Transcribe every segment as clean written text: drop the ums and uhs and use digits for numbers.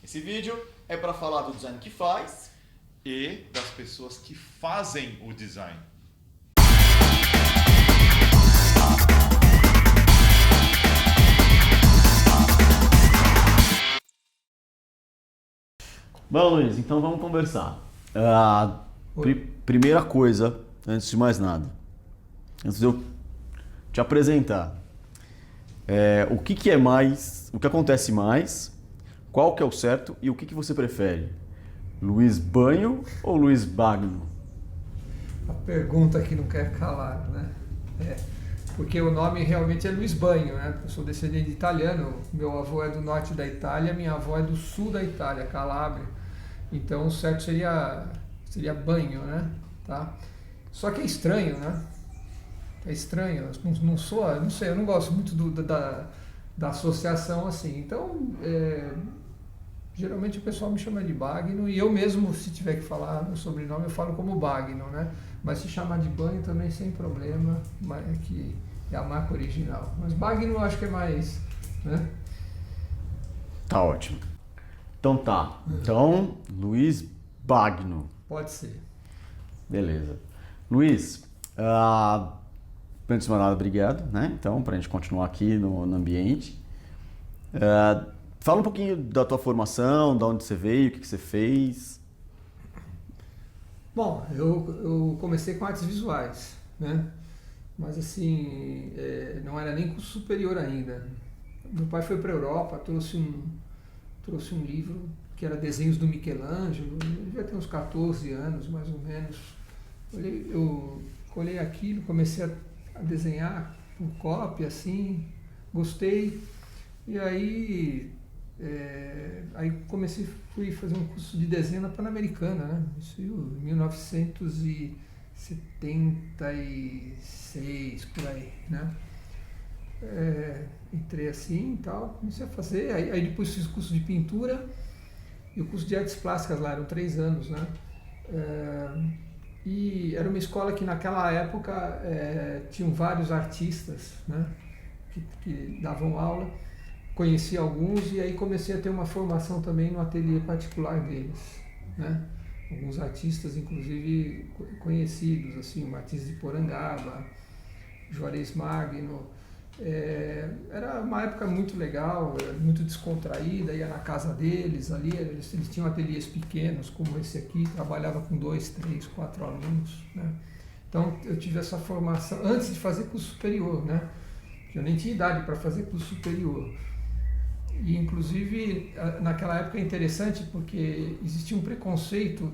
Esse vídeo é para falar do design que faz e das pessoas que fazem o design. Bom, Luiz, então vamos conversar. Primeira coisa, antes de mais nada, antes de eu te apresentar, o que é mais, o que acontece mais, qual que é o certo e o que você prefere? Luiz Banho ou Luiz Bagno? A pergunta que não quer calar, né? Porque o nome realmente é Luiz Banho, né? Eu sou descendente de italiano, meu avô é do norte da Itália, minha avó é do sul da Itália, Calábria. Então o certo seria Banho, né? Tá? Só que é estranho, né? É estranho, não sei, eu não gosto muito da associação assim. Então, geralmente o pessoal me chama de Bagno e eu mesmo, se tiver que falar meu sobrenome, eu falo como Bagno, né? Mas se chamar de Banho também sem problema, que é a marca original. Mas Bagno eu acho que é mais, né? Tá ótimo. Então tá. Então, Luiz Bagno. Pode ser. Beleza. Luiz, antes de mais nada, obrigado, né? Então, pra gente continuar aqui no ambiente. Fala um pouquinho da tua formação, de onde você veio, o que você fez. Bom, eu comecei com artes visuais, né? Mas assim, não era nem curso superior ainda. Meu pai foi para a Europa, trouxe um livro que era Desenhos do Michelangelo, eu devia ter uns 14 anos, mais ou menos. Eu colhei aquilo, comecei a desenhar por cópia, assim, gostei. E aí fui fazer um curso de desenho na Pan-Americana, né? Isso em 1976, por aí, né? Entrei assim e tal, comecei a fazer, aí depois fiz o curso de pintura e o curso de artes plásticas lá, eram 3 anos, né? E era uma escola que naquela época tinham vários artistas, né? que davam aula. Conheci alguns e aí comecei a ter uma formação também no ateliê particular deles, né? Alguns artistas, inclusive conhecidos, assim, o Martins de Porangaba, Juarez Magno. Era uma época muito legal, muito descontraída, ia na casa deles ali, eles tinham ateliês pequenos como esse aqui, trabalhava com 2, 3, 4 alunos, né? Então eu tive essa formação antes de fazer curso superior, né? Eu nem tinha idade para fazer curso superior. E, inclusive, naquela época é interessante porque existia um preconceito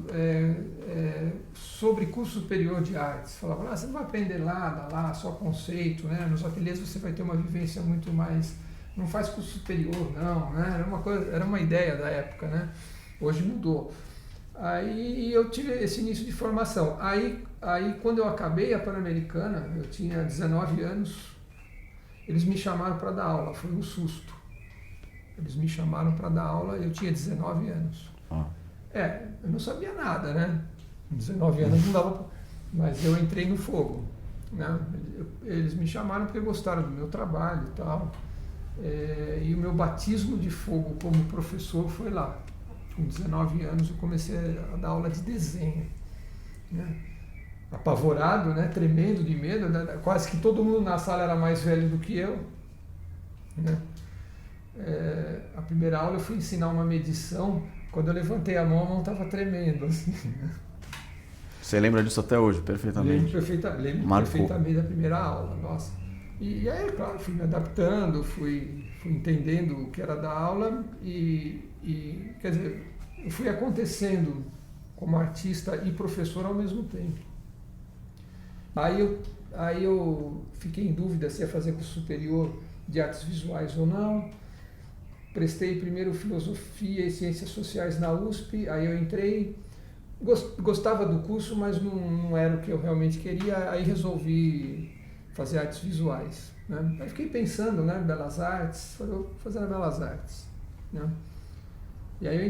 sobre curso superior de artes. Falavam, você não vai aprender nada lá, só conceito, né? Nos ateliês você vai ter uma vivência muito mais... Não faz curso superior, não, né? Era uma ideia da época, né? Hoje mudou. Aí eu tive esse início de formação. Aí quando eu acabei a Pan-Americana, eu tinha 19 anos, eles me chamaram para dar aula, foi um susto. Eles me chamaram para dar aula, eu tinha 19 anos. Eu não sabia nada, né? 19 anos não dava, mas eu entrei no fogo, né? Eles me chamaram porque gostaram do meu trabalho e tal. E o meu batismo de fogo como professor foi lá. Com 19 anos eu comecei a dar aula de desenho, né? Apavorado, né? Tremendo de medo, né? Quase que todo mundo na sala era mais velho do que eu, né? A primeira aula eu fui ensinar uma medição, quando eu levantei a mão estava tremendo, assim, né? Você lembra disso até hoje, perfeitamente? Lembro perfeitamente da primeira aula, nossa. E aí, claro, fui me adaptando, fui entendendo o que era da aula e quer dizer, eu fui acontecendo como artista e professor ao mesmo tempo. Aí eu fiquei em dúvida se ia fazer curso superior de artes visuais ou não. Prestei primeiro filosofia e ciências sociais na USP, aí eu entrei, gostava do curso, mas não era o que eu realmente queria, aí resolvi fazer artes visuais, né? Aí fiquei pensando, né, Belas Artes, vou fazer na Belas Artes, né? E aí eu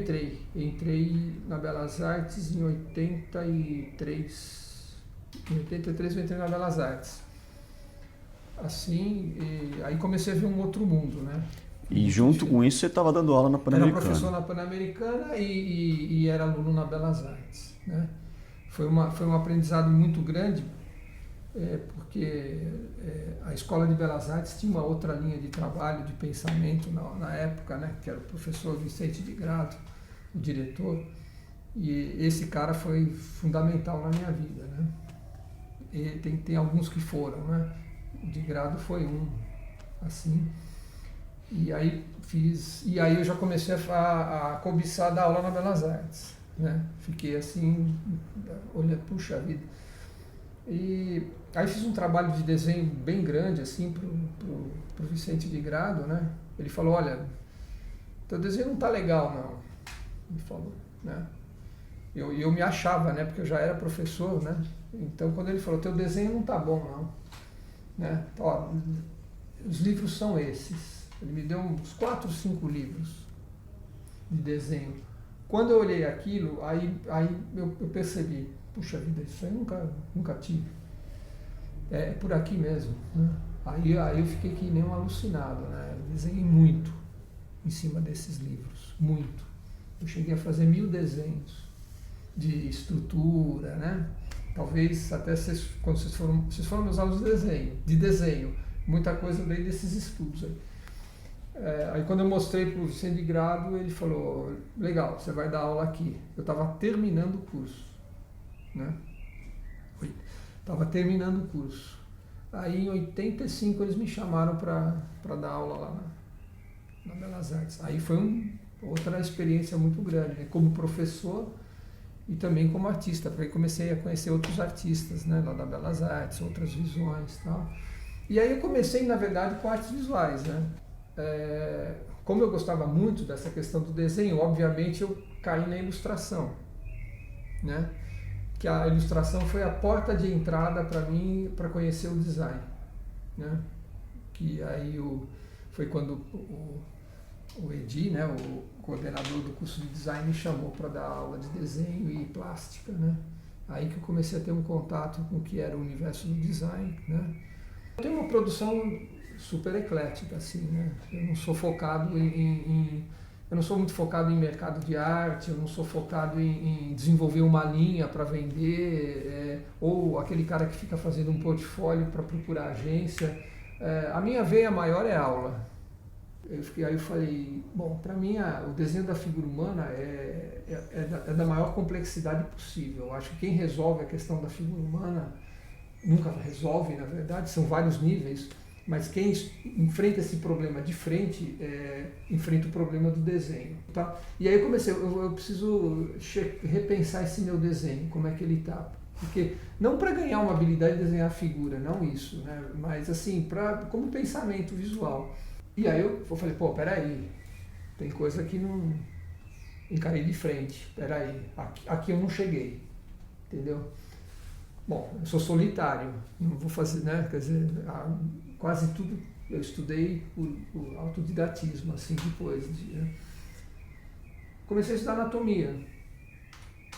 entrei na Belas Artes em 83, eu entrei na Belas Artes, assim, aí comecei a ver um outro mundo, né? E junto com isso você estava dando aula na Era Pan-Americana. professor na Pan-Americana e era aluno na Belas Artes, né? Foi um aprendizado muito grande, porque a Escola de Belas Artes tinha uma outra linha de trabalho, de pensamento na época, né? Que era o professor Vicente de Grado, o diretor, e esse cara foi fundamental na minha vida, né? E tem alguns que foram, né? O de Grado foi um, assim. E aí eu já comecei a cobiçar dar aula na Belas Artes, né? Fiquei assim, olha, puxa vida. E aí fiz um trabalho de desenho bem grande assim pro Vicente de Grado, né? Ele falou, olha, teu desenho não tá legal não. Ele falou, né? Eu me achava, né? Porque eu já era professor, né? Então quando ele falou, teu desenho não tá bom não, né? Ó, os livros são esses. Ele me deu uns 4 ou 5 livros de desenho. Quando eu olhei aquilo, aí eu percebi, puxa vida, isso aí nunca tive. É por aqui mesmo, né? Aí eu fiquei que nem um alucinado, né? Eu desenhei muito em cima desses livros, muito. Eu cheguei a fazer 1000 desenhos de estrutura, né? Talvez até quando vocês foram meus alunos de desenho, muita coisa veio desses estudos aí. Aí quando eu mostrei para o Vicente de Grado, ele falou, legal, você vai dar aula aqui. Eu estava terminando o curso, né? Estava terminando o curso. Aí em 85 eles me chamaram para dar aula lá na Belas Artes. Aí foi outra experiência muito grande, né? Como professor e também como artista, porque comecei a conhecer outros artistas, né? Lá da Belas Artes, outras visões e tal. E aí eu comecei, na verdade, com artes visuais, né? Como eu gostava muito dessa questão do desenho, obviamente eu caí na ilustração, né? Que a ilustração foi a porta de entrada para mim para conhecer o design, né? Que aí foi quando o Edi, né, o coordenador do curso de design, me chamou para dar aula de desenho e plástica, né? Aí que eu comecei a ter um contato com o que era o universo do design, né? Eu tenho uma produção super eclética, assim, né? Eu não sou focado eu não sou muito focado em mercado de arte, eu não sou focado em desenvolver uma linha para vender, ou aquele cara que fica fazendo um portfólio para procurar agência. A minha veia maior é aula. Aí eu falei, bom, para mim o desenho da figura humana é da maior complexidade possível. Eu acho que quem resolve a questão da figura humana nunca resolve, na verdade, são vários níveis. Mas quem enfrenta esse problema de frente, enfrenta o problema do desenho, tá? E aí eu comecei, eu preciso repensar esse meu desenho, como é que ele tá. Porque, não para ganhar uma habilidade de desenhar figura, não isso, né? Mas assim, como pensamento visual. E aí eu falei, pô, peraí, tem coisa que não encarei de frente, peraí, aqui eu não cheguei, entendeu? Bom, eu sou solitário, não vou fazer, né? Quer dizer, quase tudo eu estudei por autodidatismo, assim, depois. Né? Comecei a estudar anatomia,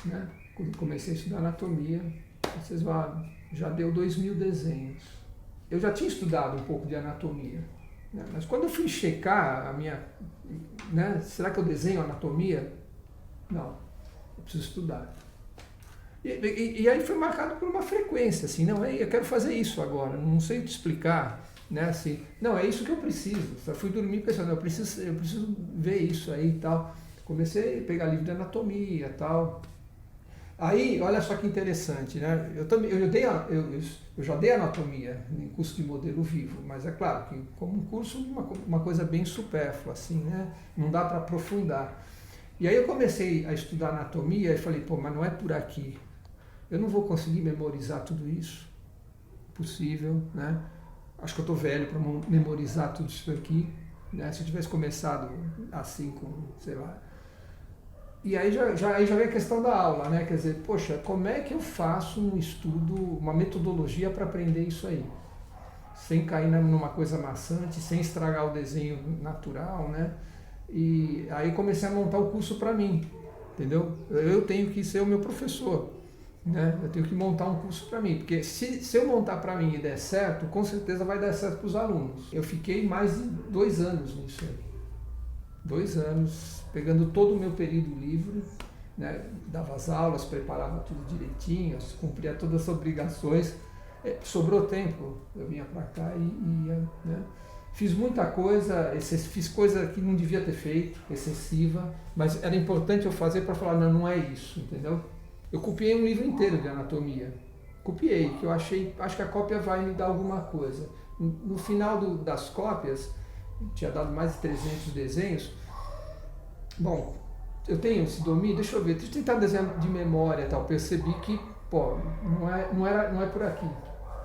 né? Comecei a estudar anatomia, vocês vão, já deu 2000 desenhos. Eu já tinha estudado um pouco de anatomia, né? Mas quando eu fui checar a minha, né? Será que eu desenho anatomia? Não, eu preciso estudar. E aí foi marcado por uma frequência, assim, não, eu quero fazer isso agora, não sei te explicar, né, assim, não, é isso que eu preciso. Só fui dormir pensando, eu preciso ver isso aí e tal. Comecei a pegar livro de anatomia e tal. Aí, olha só que interessante, né, eu já dei anatomia em curso de modelo vivo, mas é claro que como um curso, uma coisa bem supérflua, assim, né, não dá para aprofundar. E aí eu comecei a estudar anatomia e falei, pô, mas não é por aqui. Eu não vou conseguir memorizar tudo isso, possível, né? Acho que eu estou velho para memorizar tudo isso aqui, né? Se eu tivesse começado assim, sei lá. E aí já vem a questão da aula, né? Quer dizer, poxa, como é que eu faço um estudo, uma metodologia para aprender isso aí? Sem cair numa coisa maçante, sem estragar o desenho natural, né? E aí comecei a montar o curso para mim, entendeu? Eu tenho que ser o meu professor, né? Eu tenho que montar um curso para mim, porque se eu montar para mim e der certo, com certeza vai dar certo para os alunos. Eu fiquei mais de 2 anos nisso aí, 2 anos, pegando todo o meu período livre, né? Dava as aulas, preparava tudo direitinho, cumpria todas as obrigações. Sobrou tempo, eu vinha para cá e ia, né? Fiz muita coisa, fiz coisa que não devia ter feito, excessiva, mas era importante eu fazer para falar, não é isso, entendeu? Eu copiei um livro inteiro de anatomia, copiei, que eu acho que a cópia vai me dar alguma coisa. No final das cópias, tinha dado mais de 300 desenhos. Bom, eu tenho esse domínio, deixa eu tentar desenhar de memória e tal, percebi que, pô, não é por aqui.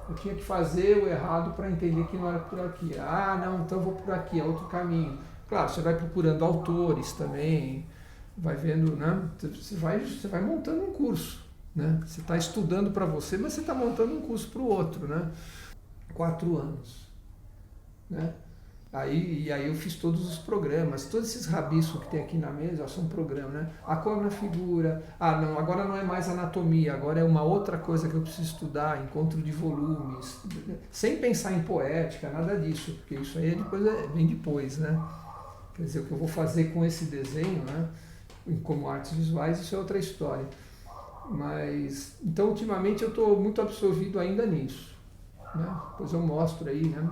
Eu tinha que fazer o errado para entender que não era por aqui. Não, então eu vou por aqui, é outro caminho. Claro, você vai procurando autores também, vai vendo, né? Você vai montando um curso, né? Você está estudando para você, mas você está montando um curso para o outro, né? 4 anos, né? Aí eu fiz todos os programas, todos esses rabiscos que tem aqui na mesa são programas, né? A cor na figura, não, agora não é mais anatomia, agora é uma outra coisa que eu preciso estudar, encontro de volumes, sem pensar em poética, nada disso, porque isso aí vem depois, né? Quer dizer, o que eu vou fazer com esse desenho, né? Como artes visuais, isso é outra história. Mas, então, ultimamente eu estou muito absorvido ainda nisso, né? Depois eu mostro aí, né?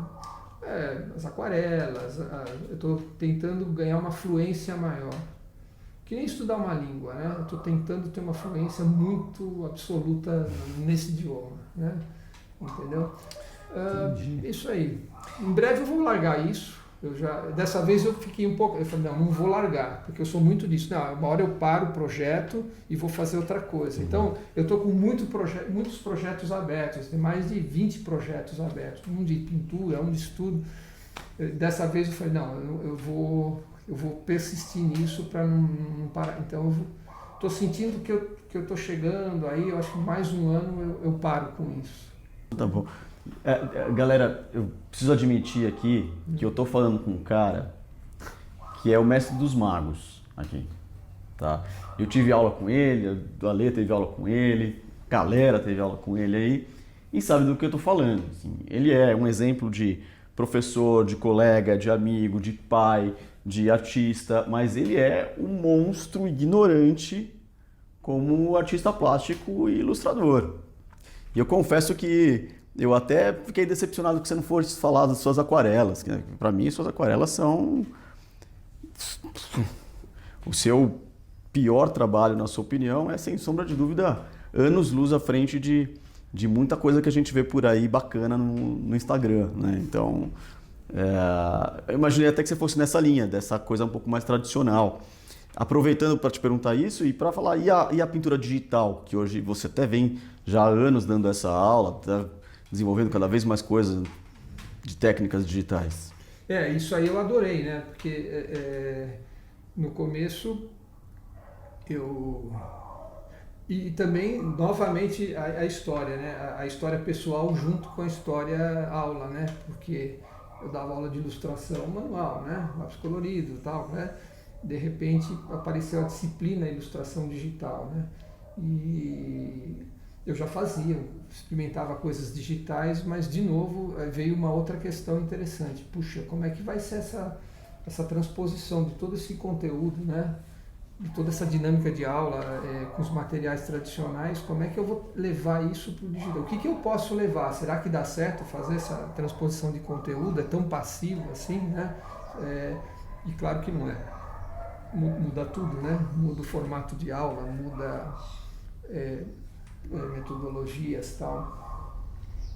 As aquarelas, eu estou tentando ganhar uma fluência maior. Que nem estudar uma língua, né? Eu estou tentando ter uma fluência muito absoluta nesse idioma, né? Entendeu? Isso aí. Em breve eu vou largar isso. Dessa vez eu fiquei um pouco... Eu falei, não vou largar, porque eu sou muito disso. Não, uma hora eu paro o projeto e vou fazer outra coisa. Então, eu estou com muitos projetos abertos. Tem mais de 20 projetos abertos. Um de pintura, um de estudo. Dessa vez eu falei, não, eu vou persistir nisso para não parar. Então, estou sentindo que eu estou chegando aí, eu acho que mais um ano eu paro com isso. Tá bom. Galera, eu preciso admitir aqui que eu tô falando com um cara que é o mestre dos magos aqui, tá? Eu tive aula com ele, a Ale teve aula com ele, a galera teve aula com ele aí e sabe do que eu tô falando. Assim, ele é um exemplo de professor, de colega, de amigo, de pai, de artista, mas ele é um monstro ignorante como artista plástico e ilustrador. E eu confesso que eu até fiquei decepcionado que você não fosse falar das suas aquarelas. Para mim, suas aquarelas são o seu pior trabalho, na sua opinião, é sem sombra de dúvida anos-luz à frente de muita coisa que a gente vê por aí bacana no Instagram, né? Então, eu imaginei até que você fosse nessa linha, dessa coisa um pouco mais tradicional. Aproveitando para te perguntar isso e para falar, e a pintura digital, que hoje você até vem já há anos dando essa aula, tá desenvolvendo cada vez mais coisas de técnicas digitais. Isso aí eu adorei, né? Porque no começo E também, novamente, a história, né? A história pessoal junto com a história aula, né? Porque eu dava aula de ilustração manual, né? Lápis colorido e tal, né? De repente apareceu a disciplina ilustração digital, né? E eu já fazia, experimentava coisas digitais, mas de novo veio uma outra questão interessante. Puxa, como é que vai ser essa transposição de todo esse conteúdo, né? De toda essa dinâmica de aula com os materiais tradicionais, como é que eu vou levar isso para o digital? O que eu posso levar? Será que dá certo fazer essa transposição de conteúdo? É tão passivo assim, né? E claro que não é. Muda tudo, né? Muda o formato de aula, muda metodologias e tal.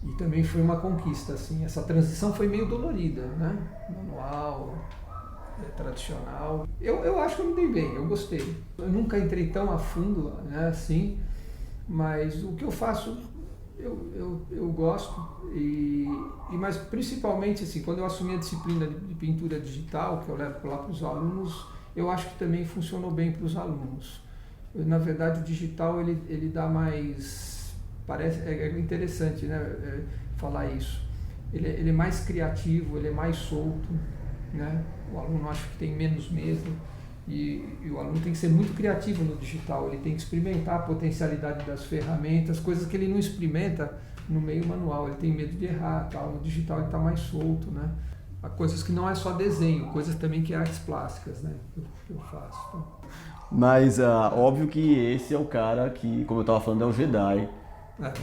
E também foi uma conquista, assim. Essa transição foi meio dolorida, né? Manual, tradicional. Eu acho que eu me dei bem, eu gostei. Eu nunca entrei tão a fundo, né, assim, mas o que eu faço, eu gosto. Mas principalmente, assim, quando eu assumi a disciplina de pintura digital, que eu levo lá para os alunos, eu acho que também funcionou bem para os alunos. Na verdade, o digital, ele dá mais... é interessante, né, falar isso. Ele é mais criativo, ele é mais solto, né? O aluno acho que tem menos medo e o aluno tem que ser muito criativo no digital, ele tem que experimentar a potencialidade das ferramentas, coisas que ele não experimenta no meio manual, ele tem medo de errar, tal. No digital ele está mais solto, né? a coisas que não é só desenho, coisas também que é artes plásticas, né? Que eu faço. Então. Mas óbvio que esse é o cara que, como eu estava falando, é o Jedi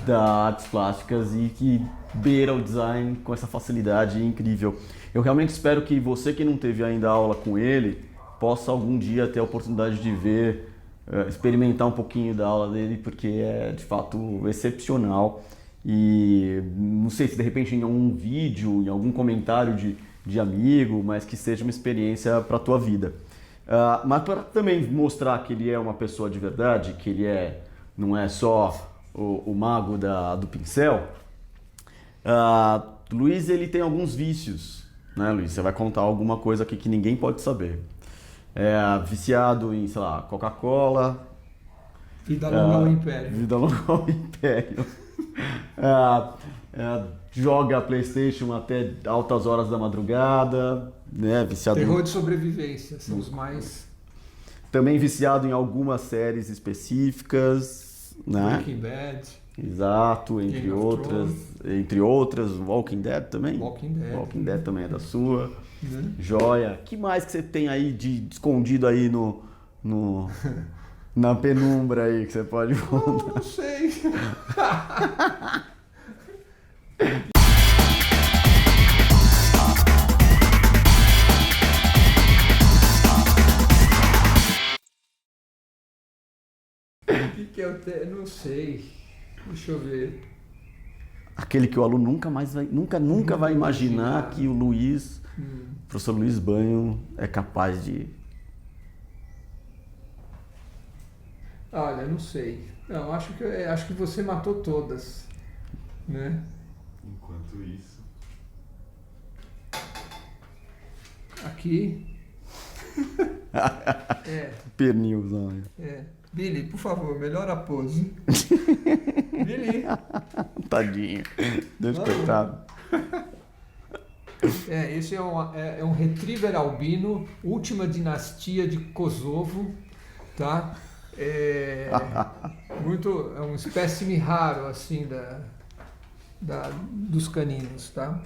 das artes plásticas e que beira o design com essa facilidade incrível. Eu realmente espero que você que não teve ainda aula com ele possa algum dia ter a oportunidade de ver, experimentar um pouquinho da aula dele, porque é de fato excepcional. E não sei se de repente em algum vídeo, em algum comentário de amigo, mas que seja uma experiência para a tua vida. Mas para também mostrar que ele é uma pessoa de verdade, que ele não é só o mago do pincel, Luiz ele tem alguns vícios, né, Luiz? Você vai contar alguma coisa aqui que ninguém pode saber. Viciado em, sei lá, Coca-Cola. Vida longa ao império. Vida longa ao império. Joga PlayStation até altas horas da madrugada, né? Viciado Terror de sobrevivência, são os mais... Também viciado em algumas séries específicas, né? Breaking Bad. Exato, entre outras, Walking Dead também? Walking Dead. Walking Dead também é da sua. Né? Joia. Que mais que você tem aí de escondido aí na penumbra aí que você pode contar? Não sei. O que eu tenho? Não sei. Deixa eu ver. Aquele que o aluno nunca vai imaginar que o Luiz, professor Luiz Banho, é capaz de... Olha, não sei. Não, acho que você matou todas, né? Enquanto isso... Aqui. Pernil, não. Billy, por favor, melhora a pose. Billy. Tadinho. Deus coitado. Esse é um retriever albino, última dinastia de Kosovo, tá? É um espécime raro, assim, dos caninos, tá?